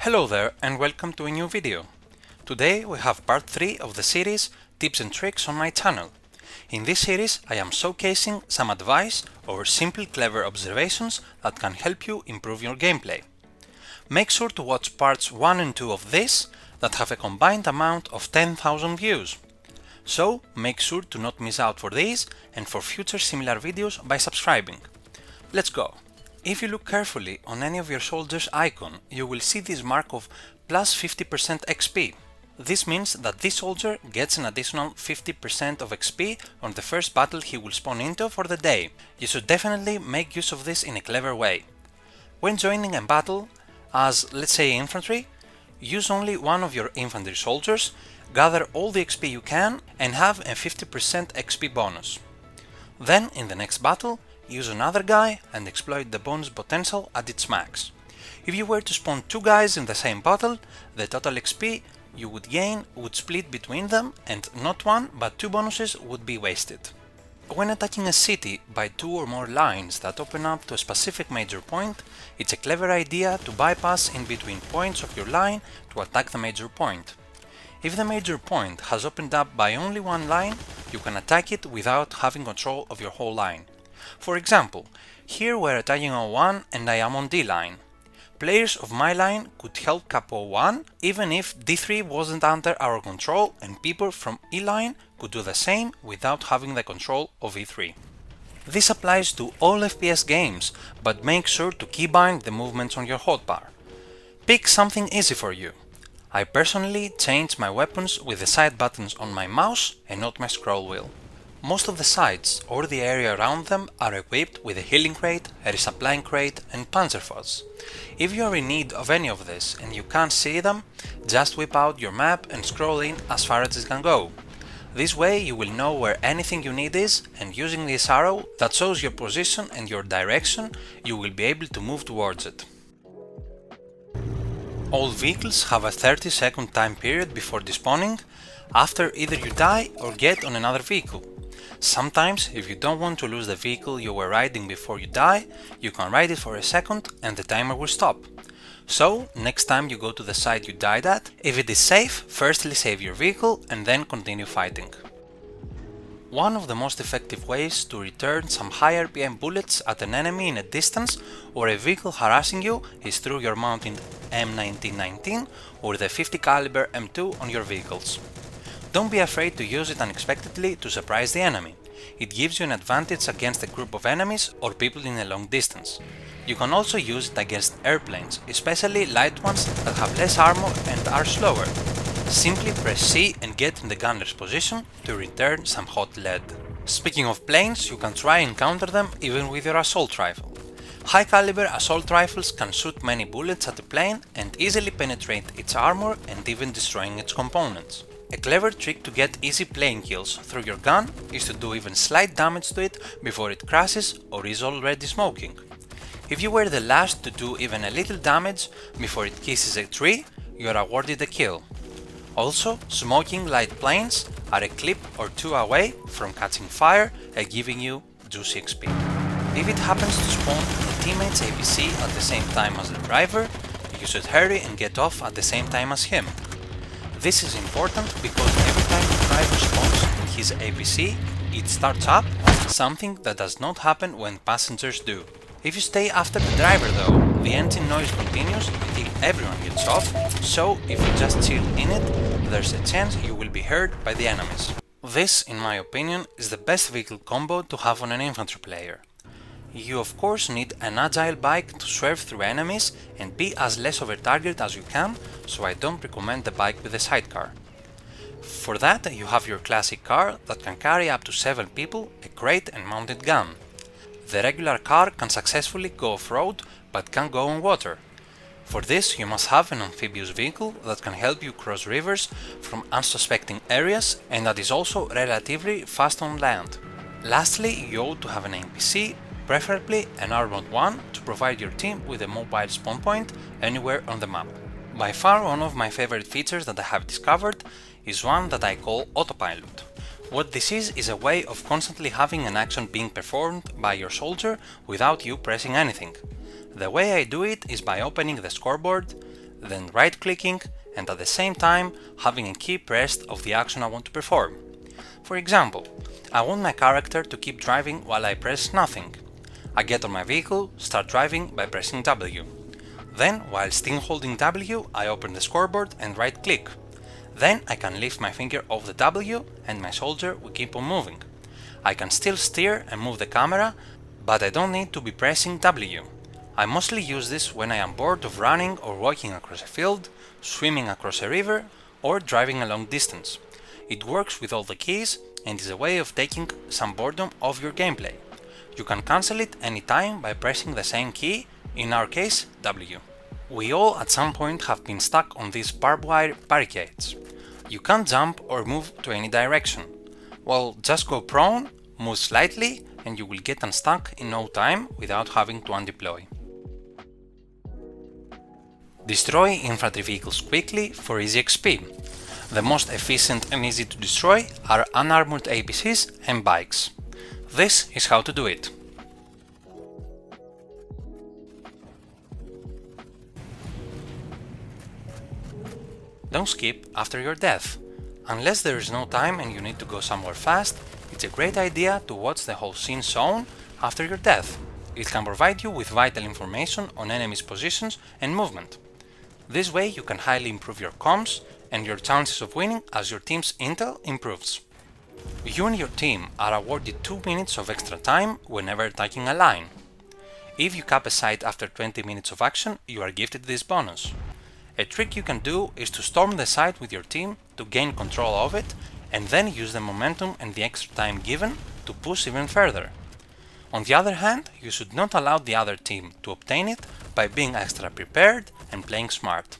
Hello there and welcome to a new video. Today we have part 3 of the series Tips and Tricks on my channel. In this series I am showcasing some advice or simple clever observations that can help you improve your gameplay. Make sure to watch parts 1 and 2 of this that have a combined amount of 10,000 views. So make sure to not miss out for these and for future similar videos by subscribing. Let's go! If you look carefully on any of your soldier's icon, you will see this mark of plus 50% XP. This means that this soldier gets an additional 50% of XP on the first battle he will spawn into for the day. You should definitely make use of this in a clever way. When joining a battle as, let's say, infantry, use only one of your infantry soldiers, gather all the XP you can and have a 50% XP bonus. Then, in the next battle, use another guy and exploit the bonus potential at its max. If you were to spawn two guys in the same battle, the total XP you would gain would split between them and not one but two bonuses would be wasted. When attacking a city by two or more lines that open up to a specific major point, it's a clever idea to bypass in between points of your line to attack the major point. If the major point has opened up by only one line, you can attack it without having control of your whole line. For example, here we're attacking O1 and I am on D line. Players of my line could help cap O1 even if D3 wasn't under our control, and people from E line could do the same without having the control of E3. This applies to all FPS games, but make sure to keybind the movements on your hotbar. Pick something easy for you. I personally change my weapons with the side buttons on my mouse and not my scroll wheel. Most of the sites or the area around them are equipped with a healing crate, a resupplying crate and Panzerfaust. If you are in need of any of this and you can't see them, just whip out your map and scroll in as far as it can go. This way you will know where anything you need is, and using this arrow that shows your position and your direction, you will be able to move towards it. All vehicles have a 30-second time period before despawning, after either you die or get on another vehicle. Sometimes, if you don't want to lose the vehicle you were riding before you die, you can ride it for a second and the timer will stop. So, next time you go to the site you died at, if it is safe, firstly save your vehicle and then continue fighting. One of the most effective ways to return some high RPM bullets at an enemy in a distance or a vehicle harassing you is through your mounted M1919 or the 50 caliber M2 on your vehicles. Don't be afraid to use it unexpectedly to surprise the enemy. It gives you an advantage against a group of enemies or people in a long distance. You can also use it against airplanes, especially light ones that have less armor and are slower. Simply press C and get in the gunner's position to return some hot lead. Speaking of planes, you can try and counter them even with your assault rifle. High caliber assault rifles can shoot many bullets at a plane and easily penetrate its armor and even destroying its components. A clever trick to get easy plane kills through your gun is to do even slight damage to it before it crashes or is already smoking. If you were the last to do even a little damage before it kisses a tree, you are awarded a kill. Also, smoking light planes are a clip or two away from catching fire and giving you juicy XP. If it happens to spawn a teammate's ABC at the same time as the driver, you should hurry and get off at the same time as him. This is important because every time the driver spawns in his ABC, it starts up, something that does not happen when passengers do. If you stay after the driver though, the engine noise continues until everyone gets off, so if you just chill in it, there's a chance you will be heard by the enemies. This, in my opinion, is the best vehicle combo to have on an infantry player. You of course need an agile bike to swerve through enemies and be as less of a target as you can, so I don't recommend the bike with a sidecar. For that you have your classic car that can carry up to 7 people, a crate and mounted gun. The regular car can successfully go off-road but can't go on water. For this you must have an amphibious vehicle that can help you cross rivers from unsuspecting areas and that is also relatively fast on land. Lastly, you ought to have an NPC, preferably an armored one, to provide your team with a mobile spawn point anywhere on the map. By far one of my favorite features that I have discovered is one that I call autopilot. What this is a way of constantly having an action being performed by your soldier without you pressing anything. The way I do it is by opening the scoreboard, then right-clicking, and at the same time having a key pressed of the action I want to perform. For example, I want my character to keep driving while I press nothing. I get on my vehicle, start driving by pressing W. Then, while still holding W, I open the scoreboard and right-click. Then I can lift my finger off the W and my soldier will keep on moving. I can still steer and move the camera, but I don't need to be pressing W. I mostly use this when I am bored of running or walking across a field, swimming across a river, or driving a long distance. It works with all the keys and is a way of taking some boredom off your gameplay. You can cancel it anytime by pressing the same key, in our case W. We all at some point have been stuck on these barbed wire barricades. You can't jump or move to any direction. Well, just go prone, move slightly, and you will get unstuck in no time without having to undeploy. Destroy infantry vehicles quickly for easy XP. The most efficient and easy to destroy are unarmored APCs and bikes. This is how to do it. Don't skip after your death. Unless there is no time and you need to go somewhere fast, it's a great idea to watch the whole scene shown after your death. It can provide you with vital information on enemies' positions and movement. This way you can highly improve your comms and your chances of winning as your team's intel improves. You and your team are awarded 2 minutes of extra time whenever attacking a line. If you cap a site after 20 minutes of action, you are gifted this bonus. A trick you can do is to storm the site with your team to gain control of it and then use the momentum and the extra time given to push even further. On the other hand, you should not allow the other team to obtain it by being extra prepared and playing smart.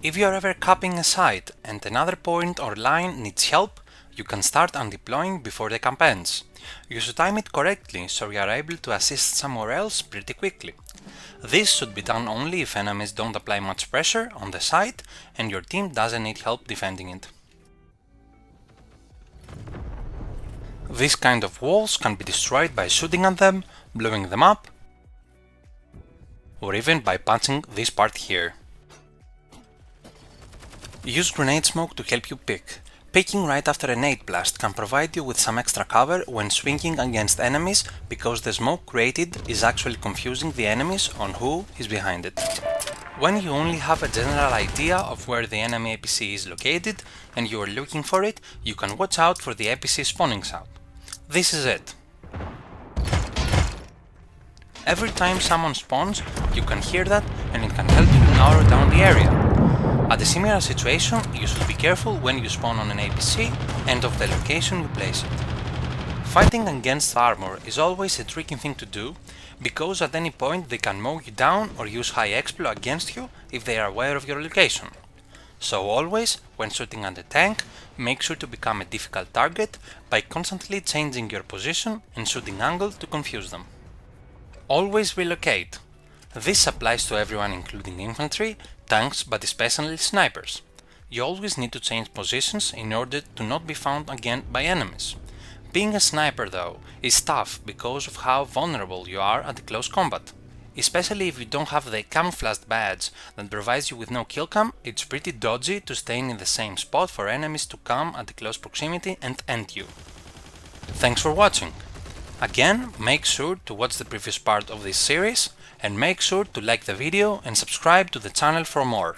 If you are ever capping a site and another point or line needs help, you can start undeploying before the camp ends. You should time it correctly so you are able to assist somewhere else pretty quickly. This should be done only if enemies don't apply much pressure on the site and your team doesn't need help defending it. These kind of walls can be destroyed by shooting at them, blowing them up, or even by punching this part here. Use grenade smoke to help you pick. Picking right after a nade blast can provide you with some extra cover when swinging against enemies because the smoke created is actually confusing the enemies on who is behind it. When you only have a general idea of where the enemy APC is located and you are looking for it, you can watch out for the APC spawning sound. This is it. Every time someone spawns, you can hear that and it can help you narrow down the area. At a similar situation, you should be careful when you spawn on an APC and of the location you place it. Fighting against armor is always a tricky thing to do, because at any point they can mow you down or use high explo against you if they are aware of your location. So always, when shooting at a tank, make sure to become a difficult target by constantly changing your position and shooting angle to confuse them. Always relocate. This applies to everyone including infantry, tanks, but especially snipers. You always need to change positions in order to not be found again by enemies. Being a sniper though is tough because of how vulnerable you are at close combat. Especially if you don't have the camouflaged badge that provides you with no kill cam, it's pretty dodgy to stay in the same spot for enemies to come at close proximity and end you. Thanks for watching! Again, make sure to watch the previous part of this series and make sure to like the video and subscribe to the channel for more.